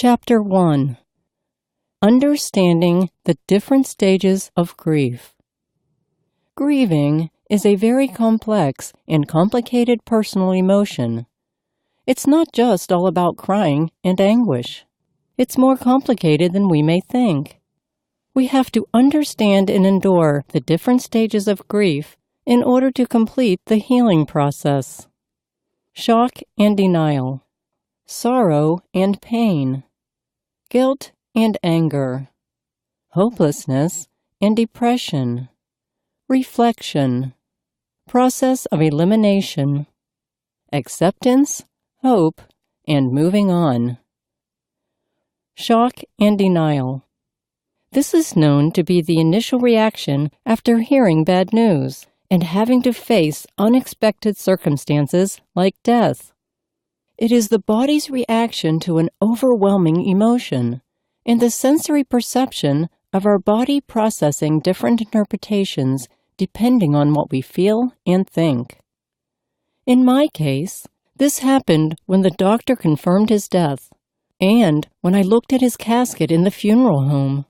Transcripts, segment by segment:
Chapter 1. Understanding the different stages of grief. Grieving is a very complex and complicated personal emotion. It's not just all about crying and anguish. It's more complicated than we may think. We have to understand and endure the different stages of grief in order to complete the healing process. Shock and denial. Sorrow and pain. Guilt and anger. Hopelessness and depression. Reflection. Process of elimination. Acceptance, hope, and moving on. Shock and denial. This is known to be the initial reaction after hearing bad news and having to face unexpected circumstances like death. It is the body's reaction to an overwhelming emotion and the sensory perception of our body processing different interpretations depending on what we feel and think. In my case, this happened when the doctor confirmed his death and when I looked at his casket in the funeral home.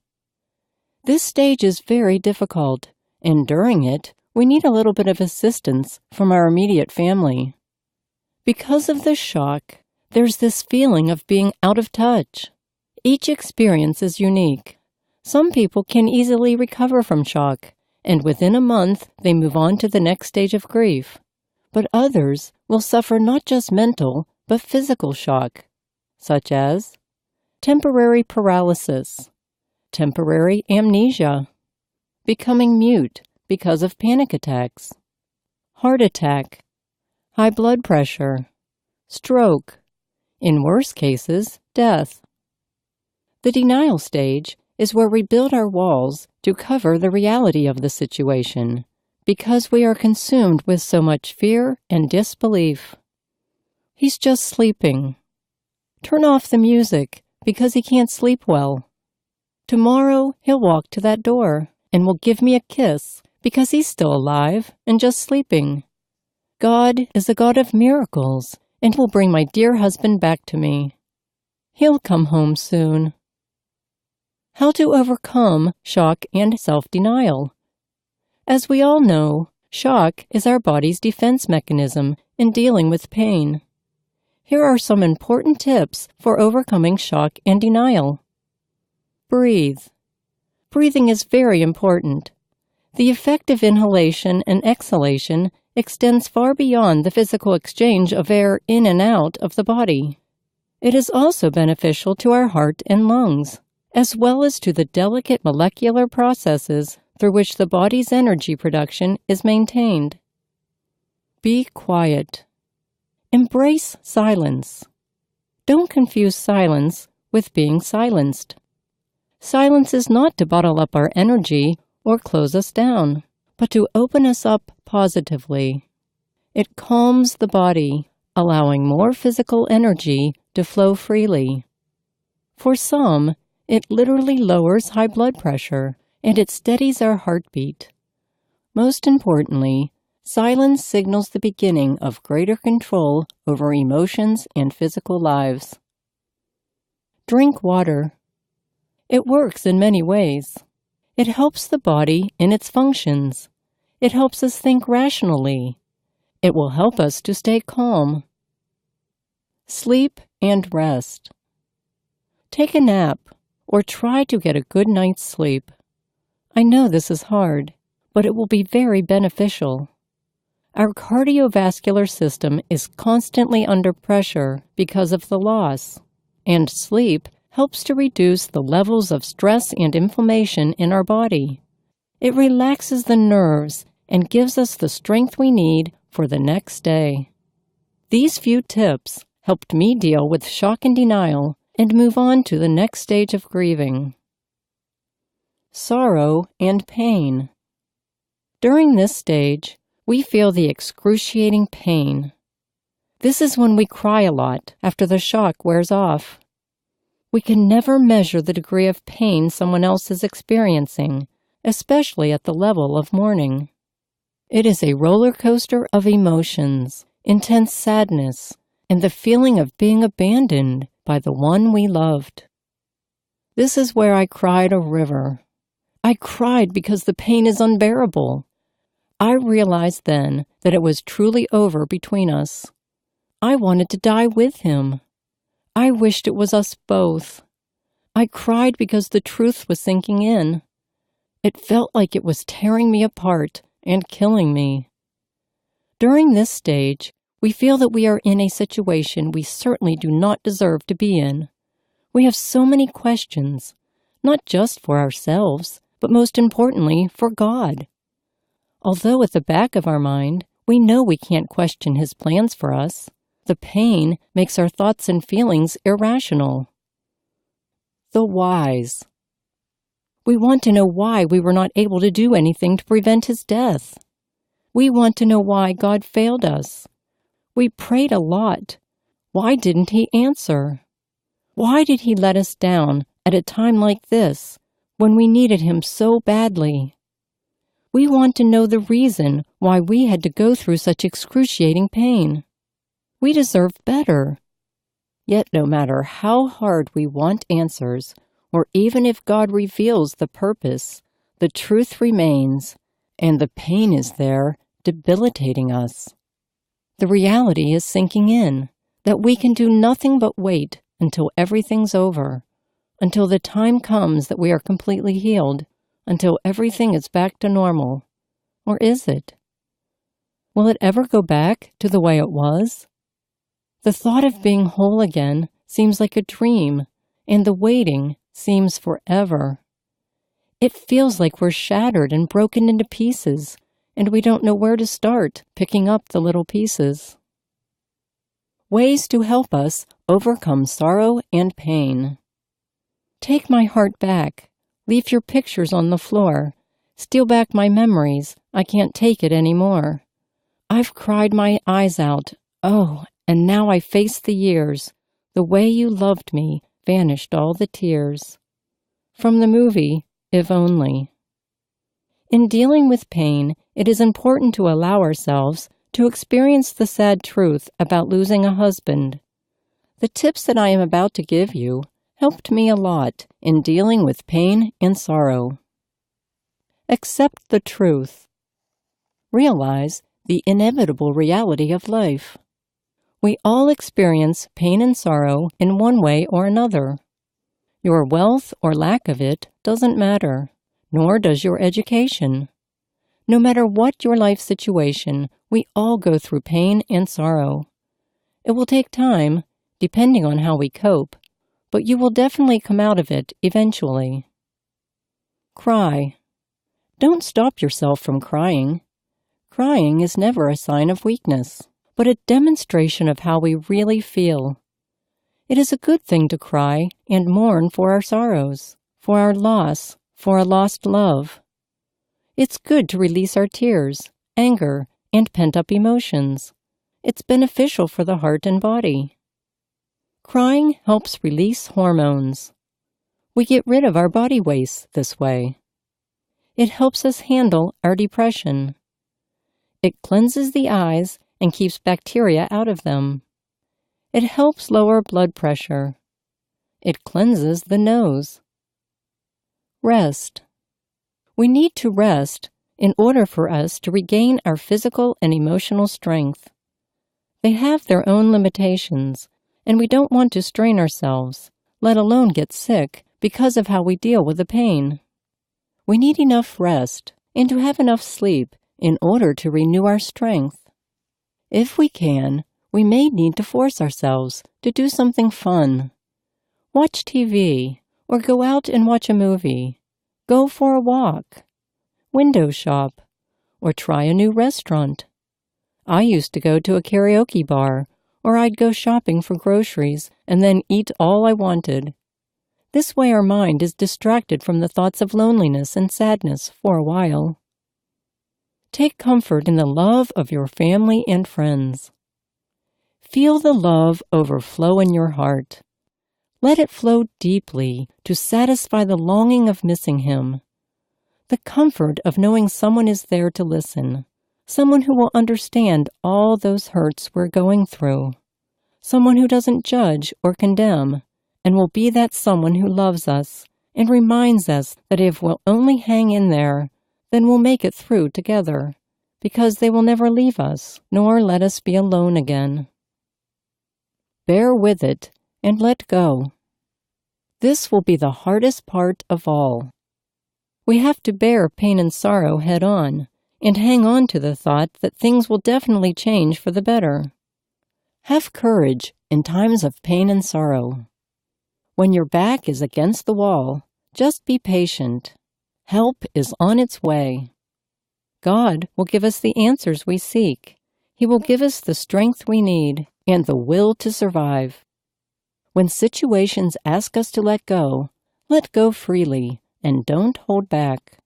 This stage is very difficult, and during it, we need a little bit of assistance from our immediate family. Because of the shock, there's this feeling of being out of touch. Each experience is unique. Some people can easily recover from shock, and within a month they move on to the next stage of grief. But others will suffer not just mental, but physical shock, such as temporary paralysis, temporary amnesia, becoming mute because of panic attacks, heart attack, high blood pressure, stroke, in worse cases, death. The denial stage is where we build our walls to cover the reality of the situation because we are consumed with so much fear and disbelief. He's just sleeping. Turn off the music because he can't sleep well. Tomorrow he'll walk to that door and will give me a kiss because he's still alive and just sleeping. God is a God of miracles and will bring my dear husband back to me. He'll come home soon. How to overcome shock and self-denial. As we all know, shock is our body's defense mechanism in dealing with pain. Here are some important tips for overcoming shock and denial. Breathe. Breathing is very important. The effective inhalation and exhalation extends far beyond the physical exchange of air in and out of the body. It is also beneficial to our heart and lungs, as well as to the delicate molecular processes through which the body's energy production is maintained. Be quiet. Embrace silence. Don't confuse silence with being silenced. Silence is not to bottle up our energy or close us down, but to open us up positively. It calms the body, allowing more physical energy to flow freely. For some, it literally lowers high blood pressure, and it steadies our heartbeat. Most importantly, silence signals the beginning of greater control over emotions and physical lives. Drink water. It works in many ways. It helps the body in its functions. It helps us think rationally. It will help us to stay calm. Sleep and rest. Take a nap or try to get a good night's sleep. I know this is hard, but it will be very beneficial. Our cardiovascular system is constantly under pressure because of the loss, and sleep helps to reduce the levels of stress and inflammation in our body. It relaxes the nerves and gives us the strength we need for the next day. These few tips helped me deal with shock and denial and move on to the next stage of grieving. Sorrow and pain. During this stage, we feel the excruciating pain. This is when we cry a lot after the shock wears off. We can never measure the degree of pain someone else is experiencing, especially at the level of mourning. It is a roller coaster of emotions, intense sadness, and the feeling of being abandoned by the one we loved. This is where I cried a river. I cried because the pain is unbearable. I realized then that it was truly over between us. I wanted to die with him. I wished it was us both. I cried because the truth was sinking in. It felt like it was tearing me apart and killing me. During this stage, we feel that we are in a situation we certainly do not deserve to be in. We have so many questions, not just for ourselves, but most importantly, for God. Although at the back of our mind, we know we can't question His plans for us, the pain makes our thoughts and feelings irrational. The whys. We want to know why we were not able to do anything to prevent his death. We want to know why God failed us. We prayed a lot. Why didn't He answer? Why did He let us down at a time like this, when we needed Him so badly? We want to know the reason why we had to go through such excruciating pain. We deserve better. Yet no matter how hard we want answers, or even if God reveals the purpose, the truth remains, and the pain is there, debilitating us. The reality is sinking in, that we can do nothing but wait until everything's over, until the time comes that we are completely healed, until everything is back to normal. Or is it? Will it ever go back to the way it was? The thought of being whole again seems like a dream, and the waiting seems forever. It feels like we're shattered and broken into pieces, and we don't know where to start picking up the little pieces. Ways to help us overcome sorrow and pain. Take my heart back. Leave your pictures on the floor. Steal back my memories. I can't take it anymore. I've cried my eyes out. Oh, and now I face the years. The way you loved me vanished all the tears. From the movie, If Only. In dealing with pain, it is important to allow ourselves to experience the sad truth about losing a husband. The tips that I am about to give you helped me a lot in dealing with pain and sorrow. Accept the truth. Realize the inevitable reality of life. We all experience pain and sorrow in one way or another. Your wealth or lack of it doesn't matter, nor does your education. No matter what your life situation, we all go through pain and sorrow. It will take time, depending on how we cope, but you will definitely come out of it eventually. Cry. Don't stop yourself from crying. Crying is never a sign of weakness, but a demonstration of how we really feel. It is a good thing to cry and mourn for our sorrows, for our loss, for a lost love. It's good to release our tears, anger, and pent-up emotions. It's beneficial for the heart and body. Crying helps release hormones. We get rid of our body waste this way. It helps us handle our depression. It cleanses the eyes and keeps bacteria out of them. It helps lower blood pressure. It cleanses the nose. Rest. We need to rest in order for us to regain our physical and emotional strength. They have their own limitations, and we don't want to strain ourselves, let alone get sick, because of how we deal with the pain. We need enough rest and to have enough sleep in order to renew our strength. If we can, we may need to force ourselves to do something fun. Watch TV, or go out and watch a movie. Go for a walk. Window shop, or try a new restaurant. I used to go to a karaoke bar, or I'd go shopping for groceries and then eat all I wanted. This way our mind is distracted from the thoughts of loneliness and sadness for a while. Take comfort in the love of your family and friends. Feel the love overflow in your heart. Let it flow deeply to satisfy the longing of missing him. The comfort of knowing someone is there to listen, someone who will understand all those hurts we're going through. someone who doesn't judge or condemn, and will be that someone who loves us and reminds us that if we'll only hang in there, then we'll make it through together, because they will never leave us, nor let us be alone again. Bear with it and let go. This will be the hardest part of all. We have to bear pain and sorrow head on, and hang on to the thought that things will definitely change for the better. Have courage in times of pain and sorrow. When your back is against the wall, just be patient. Help is on its way. God will give us the answers we seek. He will give us the strength we need and the will to survive. When situations ask us to let go freely and don't hold back.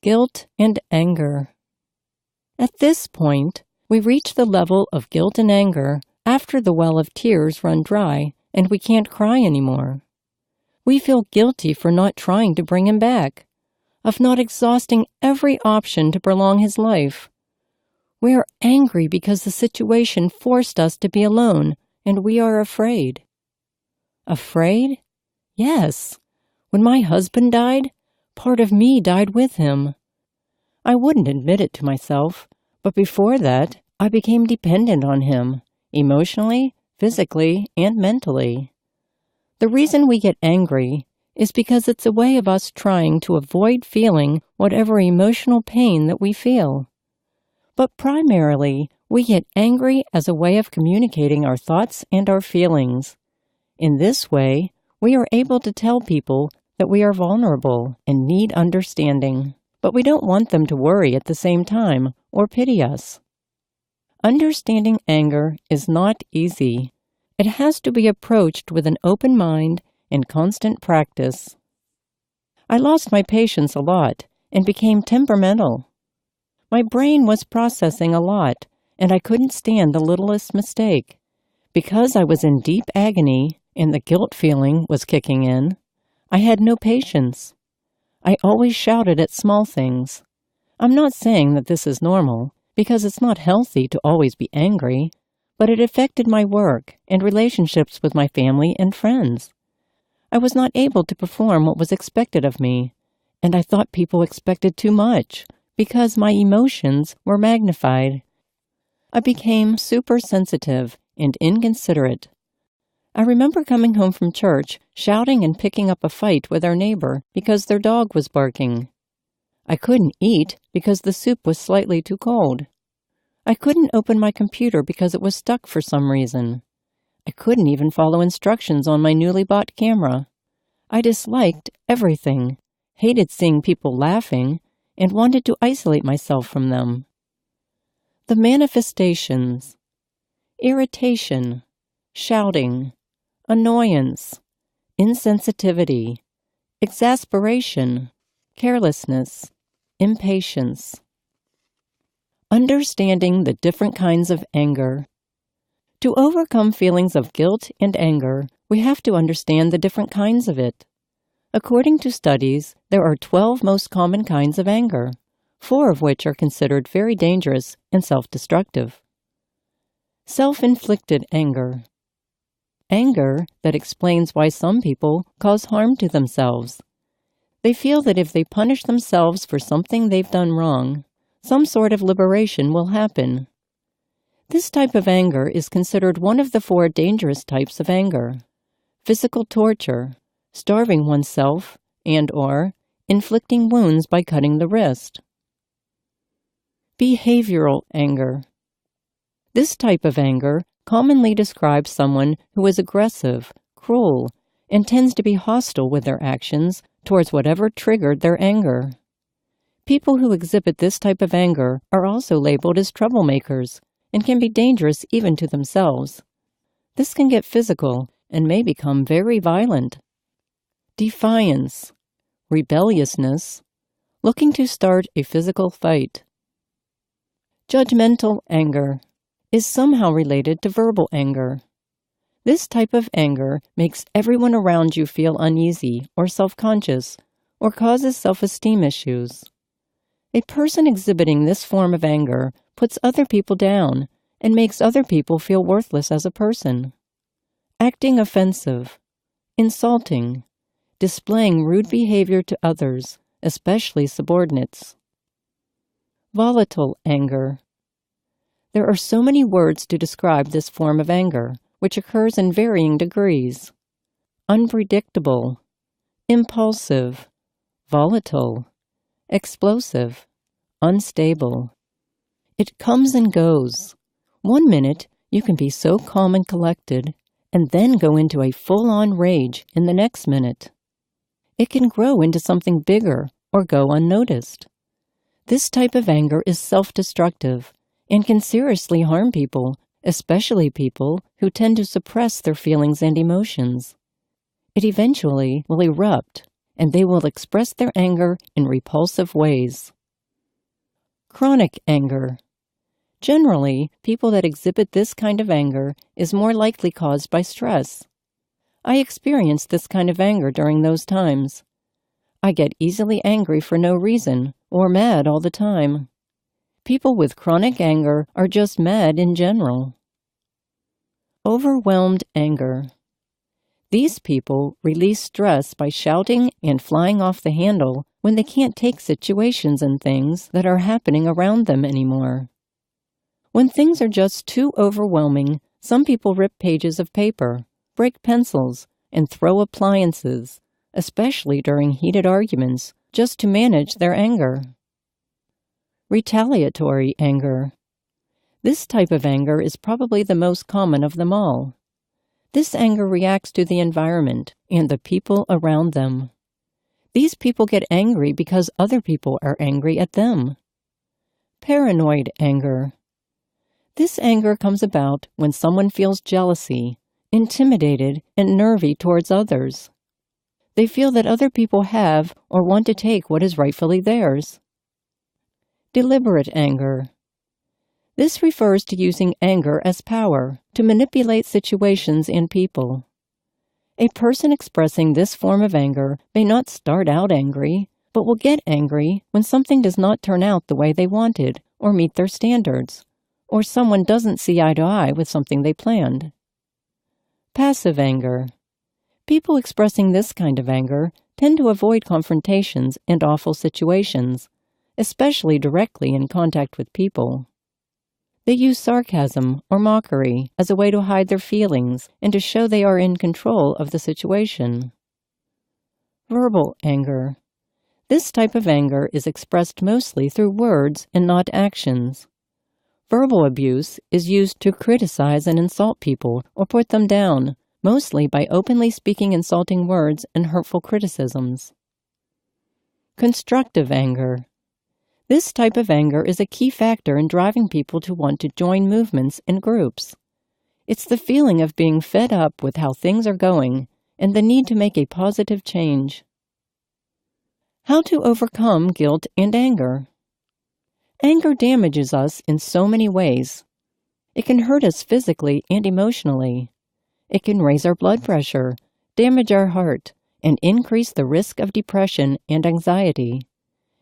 Guilt and anger. At this point, we reach the level of guilt and anger after the well of tears run dry and we can't cry anymore. We feel guilty for not trying to bring him back, of not exhausting every option to prolong his life. We are angry because the situation forced us to be alone, and we are afraid. Afraid? Yes. When my husband died, part of me died with him. I wouldn't admit it to myself, but before that, I became dependent on him, emotionally, physically, and mentally. The reason we get angry is because it's a way of us trying to avoid feeling whatever emotional pain that we feel. But primarily, we get angry as a way of communicating our thoughts and our feelings. In this way, we are able to tell people that we are vulnerable and need understanding, but we don't want them to worry at the same time or pity us. Understanding anger is not easy. It has to be approached with an open mind and constant practice. I lost my patience a lot and became temperamental. My brain was processing a lot, and I couldn't stand the littlest mistake. Because I was in deep agony and the guilt feeling was kicking in, I had no patience. I always shouted at small things. I'm not saying that this is normal, because it's not healthy to always be angry, but it affected my work and relationships with my family and friends. I was not able to perform what was expected of me, and I thought people expected too much because my emotions were magnified. I became super sensitive and inconsiderate. I remember coming home from church, shouting and picking up a fight with our neighbor because their dog was barking. I couldn't eat because the soup was slightly too cold. I couldn't open my computer because it was stuck for some reason. I couldn't even follow instructions on my newly bought camera. I disliked everything, hated seeing people laughing, and wanted to isolate myself from them. The manifestations: irritation, shouting, annoyance, insensitivity, exasperation, carelessness, impatience. Understanding the different kinds of anger. To overcome feelings of guilt and anger, we have to understand the different kinds of it. According to studies, there are 12 most common kinds of anger, 4 of which are considered very dangerous and self-destructive. Self-inflicted anger. Anger that explains why some people cause harm to themselves. They feel that if they punish themselves for something they've done wrong, some sort of liberation will happen. This type of anger is considered one of the 4 dangerous types of anger: physical torture, starving oneself, and/or inflicting wounds by cutting the wrist. Behavioral anger. This type of anger commonly describes someone who is aggressive, cruel, and tends to be hostile with their actions towards whatever triggered their anger. People who exhibit this type of anger are also labeled as troublemakers and can be dangerous even to themselves. This can get physical and may become very violent. Defiance, rebelliousness, looking to start a physical fight. Judgmental anger is somehow related to verbal anger. This type of anger makes everyone around you feel uneasy or self-conscious, or causes self-esteem issues. A person exhibiting this form of anger puts other people down and makes other people feel worthless as a person. Acting offensive, insulting, displaying rude behavior to others, especially subordinates. Volatile anger. There are so many words to describe this form of anger, which occurs in varying degrees. Unpredictable, impulsive, volatile, explosive, unstable. It comes and goes. 1 minute, you can be so calm and collected, and then go into a full-on rage in the next minute. It can grow into something bigger or go unnoticed. This type of anger is self-destructive and can seriously harm people, especially people who tend to suppress their feelings and emotions. It eventually will erupt, and they will express their anger in repulsive ways. Chronic anger. Generally, people that exhibit this kind of anger is more likely caused by stress. I experience this kind of anger during those times. I get easily angry for no reason or mad all the time. People with chronic anger are just mad in general. Overwhelmed anger. These people release stress by shouting and flying off the handle when they can't take situations and things that are happening around them anymore. When things are just too overwhelming, some people rip pages of paper, break pencils, and throw appliances, especially during heated arguments, just to manage their anger. Retaliatory anger. This type of anger is probably the most common of them all. This anger reacts to the environment and the people around them. These people get angry because other people are angry at them. Paranoid anger. This anger comes about when someone feels jealousy, intimidated, and nervy towards others. They feel that other people have or want to take what is rightfully theirs. Deliberate anger. This refers to using anger as power to manipulate situations and people. A person expressing this form of anger may not start out angry, but will get angry when something does not turn out the way they wanted or meet their standards, or someone doesn't see eye to eye with something they planned. Passive anger. People expressing this kind of anger tend to avoid confrontations and awful situations, especially directly in contact with people. They use sarcasm or mockery as a way to hide their feelings and to show they are in control of the situation. Verbal anger. This type of anger is expressed mostly through words and not actions. Verbal abuse is used to criticize and insult people or put them down, mostly by openly speaking insulting words and hurtful criticisms. Constructive anger. This type of anger is a key factor in driving people to want to join movements and groups. It's the feeling of being fed up with how things are going and the need to make a positive change. How to overcome guilt and anger. Anger damages us in so many ways. It can hurt us physically and emotionally. It can raise our blood pressure, damage our heart, and increase the risk of depression and anxiety.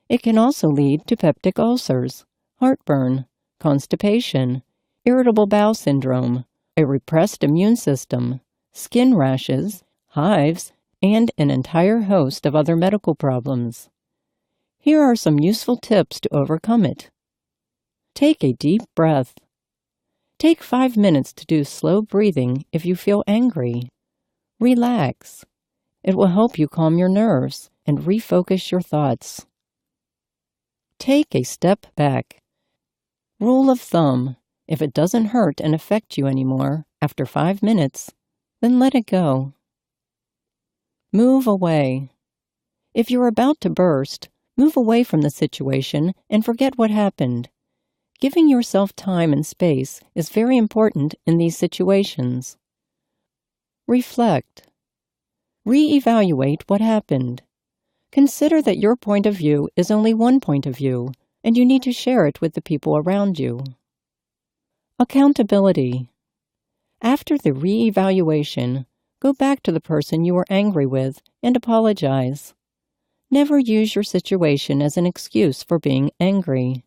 It can also lead to peptic ulcers, heartburn, constipation, irritable bowel syndrome, a repressed immune system, skin rashes, hives, and an entire host of other medical problems. Here are some useful tips to overcome it. Take a deep breath. Take 5 minutes to do slow breathing if you feel angry. Relax. It will help you calm your nerves and refocus your thoughts. Take a step back. Rule of thumb: if it doesn't hurt and affect you anymore after 5 minutes, then let it go. Move away. If you're about to burst, move away from the situation and forget what happened. Giving yourself time and space is very important in these situations. Reflect. Re-evaluate what happened. Consider that your point of view is only one point of view, and you need to share it with the people around you. Accountability. After the re-evaluation, go back to the person you were angry with and apologize. Never use your situation as an excuse for being angry.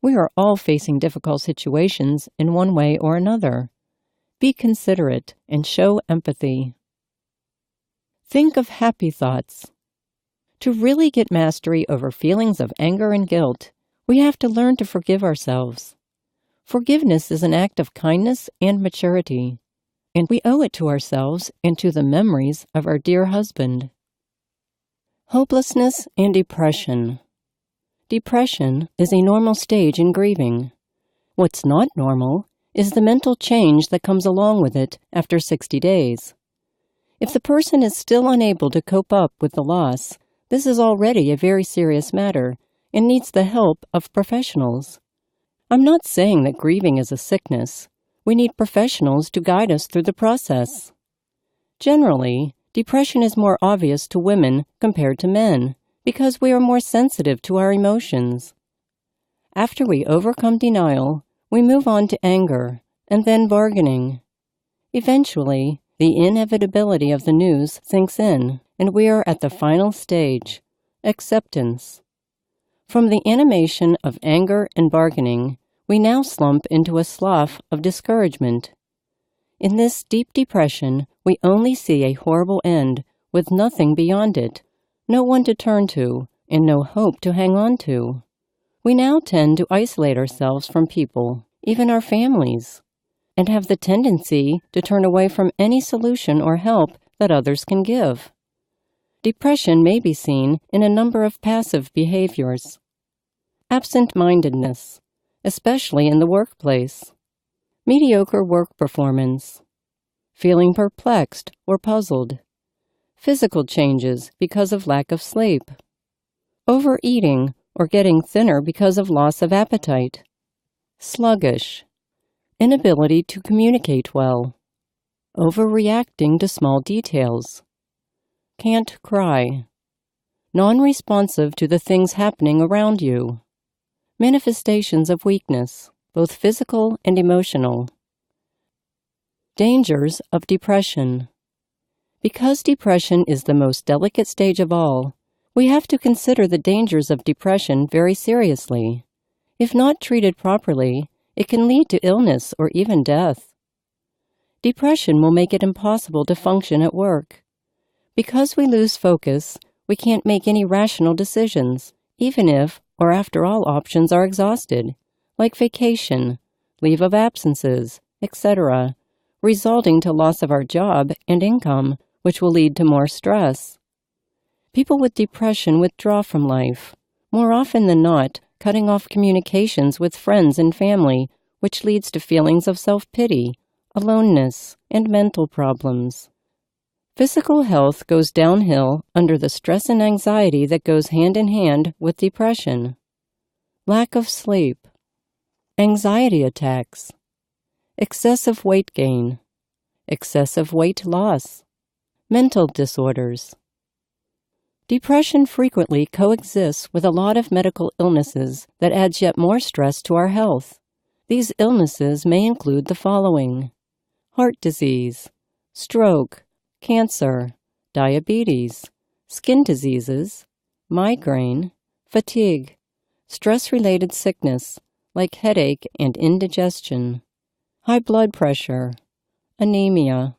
We are all facing difficult situations in one way or another. Be considerate and show empathy. Think of happy thoughts. To really get mastery over feelings of anger and guilt, we have to learn to forgive ourselves. Forgiveness is an act of kindness and maturity, and we owe it to ourselves and to the memories of our dear husband. Hopelessness and depression. Depression is a normal stage in grieving. What's not normal is the mental change that comes along with it after 60 days. If the person is still unable to cope up with the loss, this is already a very serious matter and needs the help of professionals. I'm not saying that grieving is a sickness. We need professionals to guide us through the process. Generally, depression is more obvious to women compared to men because we are more sensitive to our emotions. After we overcome denial, we move on to anger and then bargaining. Eventually, the inevitability of the news sinks in, and we are at the final stage, acceptance. From the animation of anger and bargaining, we now slump into a slough of discouragement. In this deep depression, we only see a horrible end with nothing beyond it, no one to turn to, and no hope to hang on to. We now tend to isolate ourselves from people, even our families, and have the tendency to turn away from any solution or help that others can give. Depression may be seen in a number of passive behaviors. Absent-mindedness, especially in the workplace. Mediocre work performance. Feeling perplexed or puzzled. Physical changes because of lack of sleep. Overeating or getting thinner because of loss of appetite. Sluggish. Inability to communicate well. Overreacting to small details. Can't cry. Non-responsive to the things happening around you. Manifestations of weakness, both physical and emotional. Dangers of depression. Because depression is the most delicate stage of all, we have to consider the dangers of depression very seriously. If not treated properly, it can lead to illness or even death. Depression will make it impossible to function at work. Because we lose focus, we can't make any rational decisions, even if or after all options are exhausted, like vacation, leave of absences, etc., resulting to loss of our job and income, which will lead to more stress. People with depression withdraw from life, more often than not, cutting off communications with friends and family, which leads to feelings of self-pity, aloneness, and mental problems. Physical health goes downhill under the stress and anxiety that goes hand in hand with depression. Lack of sleep. Anxiety attacks. Excessive weight gain. Excessive weight loss. Mental disorders. Depression frequently coexists with a lot of medical illnesses that adds yet more stress to our health. These illnesses may include the following: heart disease, stroke, cancer, diabetes, skin diseases, migraine, fatigue, stress-related sickness like headache and indigestion, high blood pressure, anemia,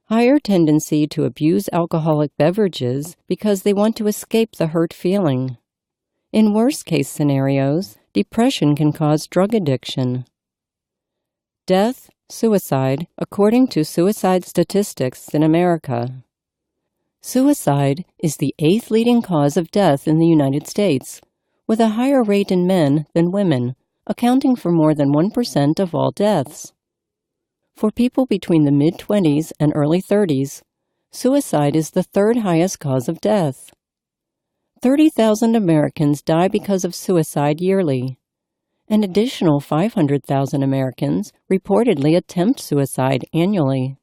higher tendency to abuse alcoholic beverages because they want to escape the hurt feeling. In worst-case scenarios, depression can cause drug addiction. Death, suicide, according to suicide statistics in America. Suicide is the 8th leading cause of death in the United States, with a higher rate in men than women, accounting for more than 1% of all deaths. For people between the mid-20s and early 30s, suicide is the 3rd highest cause of death. 30,000 Americans die because of suicide yearly. An additional 500,000 Americans reportedly attempt suicide annually.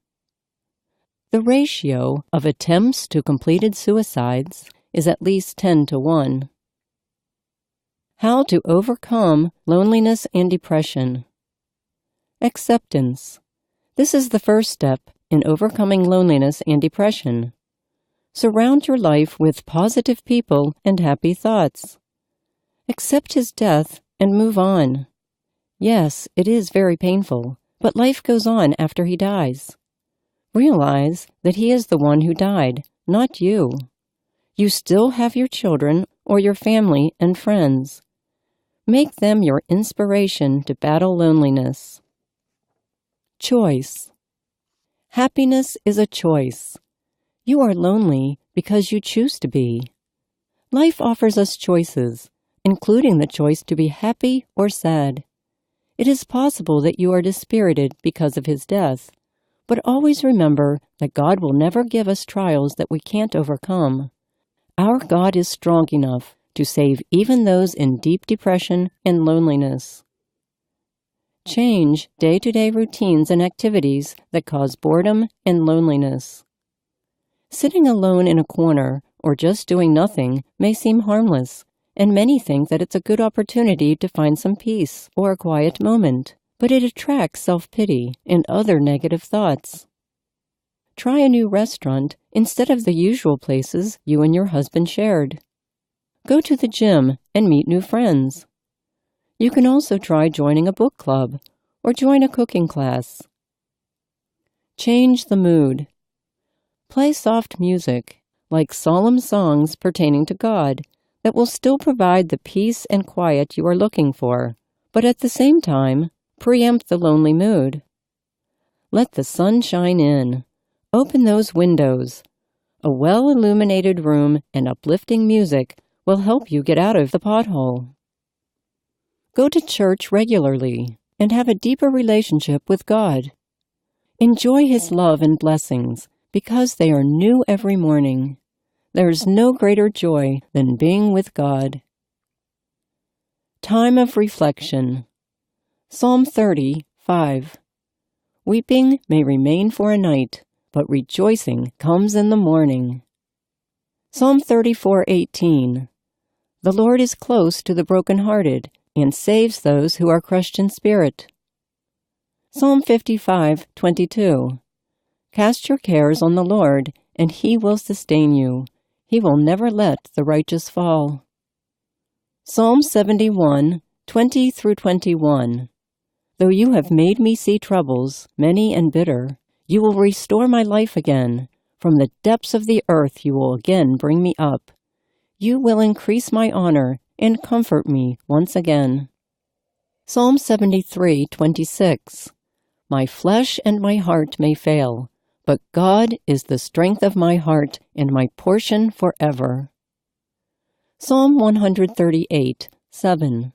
The ratio of attempts to completed suicides is at least 10 to 1. How to overcome loneliness and depression. Acceptance. This is the first step in overcoming loneliness and depression. Surround your life with positive people and happy thoughts. Accept his death and move on. Yes, it is very painful, but life goes on after he dies. Realize that he is the one who died, not you. You still have your children or your family and friends. Make them your inspiration to battle loneliness. Choice. Happiness is a choice. You are lonely because you choose to be. Life offers us choices, including the choice to be happy or sad. It is possible that you are dispirited because of his death, but always remember that God will never give us trials that we can't overcome. Our God is strong enough to save even those in deep depression and loneliness. Change day-to-day routines and activities that cause boredom and loneliness. Sitting alone in a corner or just doing nothing may seem harmless, and many think that it's a good opportunity to find some peace or a quiet moment, but it attracts self-pity and other negative thoughts. Try a new restaurant instead of the usual places you and your husband shared. Go to the gym and meet new friends. You can also try joining a book club or join a cooking class. Change the mood. Play soft music, like solemn songs pertaining to God, that will still provide the peace and quiet you are looking for, but at the same time, preempt the lonely mood. Let the sun shine in. Open those windows. A well-illuminated room and uplifting music will help you get out of the pothole. Go to church regularly and have a deeper relationship with God. Enjoy His love and blessings because they are new every morning. There is no greater joy than being with God. Time of reflection. Psalm 30:5. Weeping may remain for a night, but rejoicing comes in the morning. Psalm 34:18. The Lord is close to the brokenhearted and saves those who are crushed in spirit. Psalm 55:22. Cast your cares on the Lord, and He will sustain you. He will never let the righteous fall. Psalm 71:20-21. Though you have made me see troubles, many and bitter, you will restore my life again. From the depths of the earth you will again bring me up. You will increase my honor and comfort me once again. Psalm 73:26. My flesh and my heart may fail, but God is the strength of my heart and my portion forever. Psalm 138:7.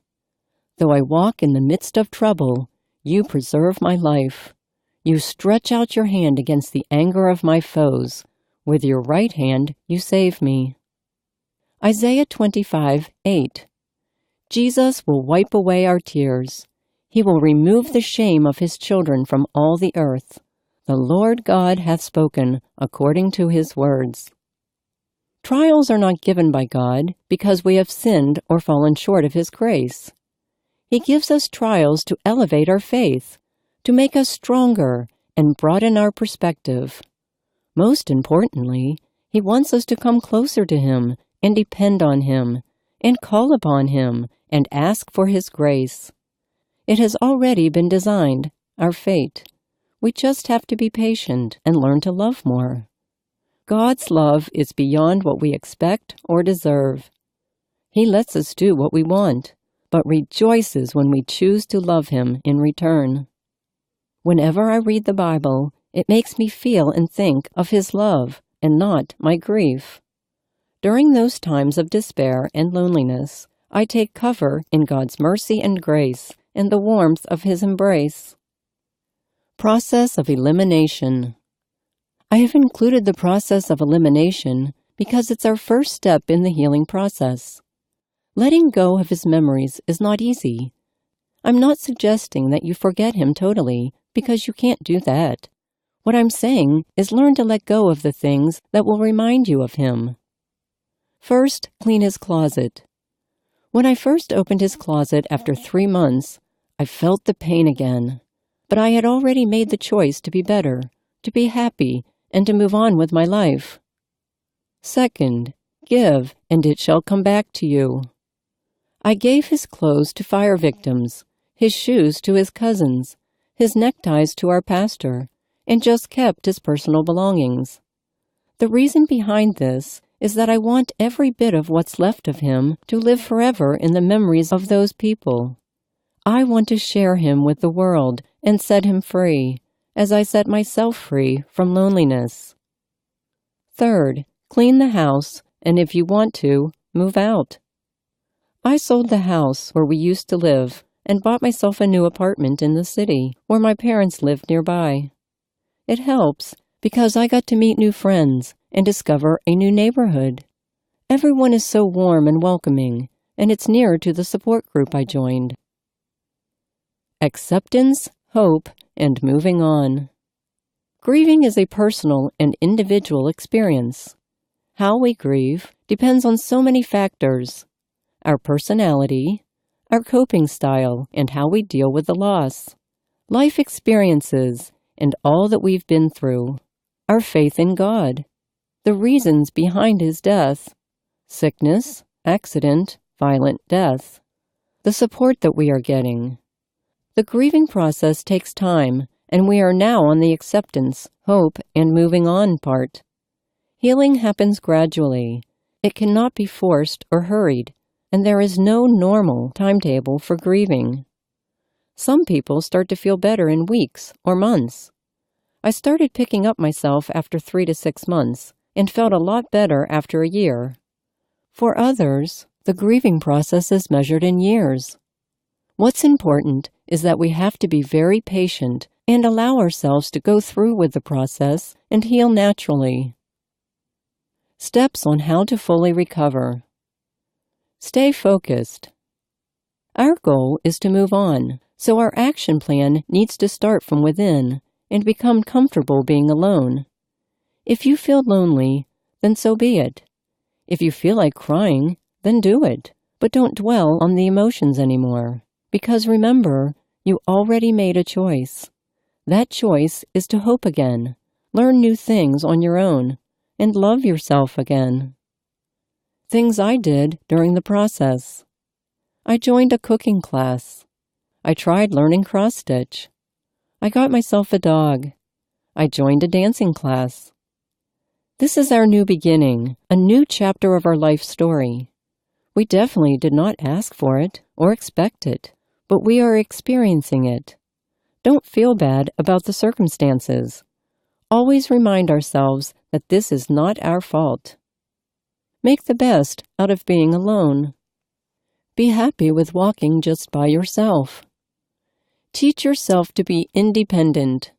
Though I walk in the midst of trouble, you preserve my life. You stretch out your hand against the anger of my foes. With your right hand you save me. Isaiah 25:8. Jesus will wipe away our tears. He will remove the shame of his children from all the earth. The Lord God hath spoken according to his words. Trials are not given by God because we have sinned or fallen short of his grace. He gives us trials to elevate our faith, to make us stronger and broaden our perspective. Most importantly, he wants us to come closer to him and depend on him, and call upon him and ask for his grace. It has already been designed, our fate. We just have to be patient and learn to love more. God's love is beyond what we expect or deserve. He lets us do what we want, but rejoices when we choose to love him in return. Whenever I read the Bible, it makes me feel and think of his love and not my grief. During those times of despair and loneliness, I take cover in God's mercy and grace and the warmth of his embrace. Process of elimination. I have included the process of elimination because it's our first step in the healing process. Letting go of his memories is not easy. I'm not suggesting that you forget him totally, because you can't do that. What I'm saying is learn to let go of the things that will remind you of him. First, clean his closet. When I first opened his closet after 3 months, I felt the pain again. But I had already made the choice to be better, to be happy, and to move on with my life. Second, give, and it shall come back to you. I gave his clothes to fire victims, his shoes to his cousins, his neckties to our pastor, and just kept his personal belongings. The reason behind this is that I want every bit of what's left of him to live forever in the memories of those people. I want to share him with the world and set him free, as I set myself free from loneliness. Third, clean the house, and if you want to, move out. I sold the house where we used to live and bought myself a new apartment in the city where my parents lived nearby. It helps because I got to meet new friends and discover a new neighborhood. Everyone is so warm and welcoming, and it's near to the support group I joined. Acceptance, hope, and moving on. Grieving is a personal and individual experience. How we grieve depends on so many factors: our personality, our coping style, and how we deal with the loss, life experiences, and all that we've been through, our faith in God, the reasons behind his death, sickness, accident, violent death, the support that we are getting. The grieving process takes time, and we are now on the acceptance, hope, and moving on part. Healing happens gradually. It cannot be forced or hurried, and there is no normal timetable for grieving. Some people start to feel better in weeks or months. I started picking up myself after 3 to 6 months and felt a lot better after a year. For others, the grieving process is measured in years. What's important is that we have to be very patient and allow ourselves to go through with the process and heal naturally. Steps on how to fully recover. Stay focused. Our goal is to move on, so our action plan needs to start from within and become comfortable being alone. If you feel lonely, then so be it. If you feel like crying, then do it, but don't dwell on the emotions anymore, because remember, you already made a choice. That choice is to hope again, learn new things on your own, and love yourself again. Things I did during the process. I joined a cooking class. I tried learning cross-stitch. I got myself a dog. I joined a dancing class. This is our new beginning, a new chapter of our life story. We definitely did not ask for it or expect it, but we are experiencing it. Don't feel bad about the circumstances. Always remind ourselves that this is not our fault. Make the best out of being alone. Be happy with walking just by yourself. Teach yourself to be independent.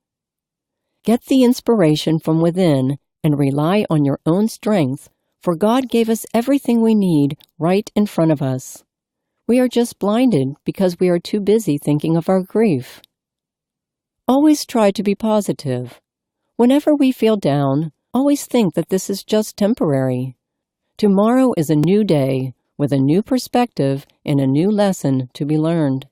Get the inspiration from within and rely on your own strength, for God gave us everything we need right in front of us. We are just blinded because we are too busy thinking of our grief. Always try to be positive. Whenever we feel down, always think that this is just temporary. Tomorrow is a new day with a new perspective and a new lesson to be learned.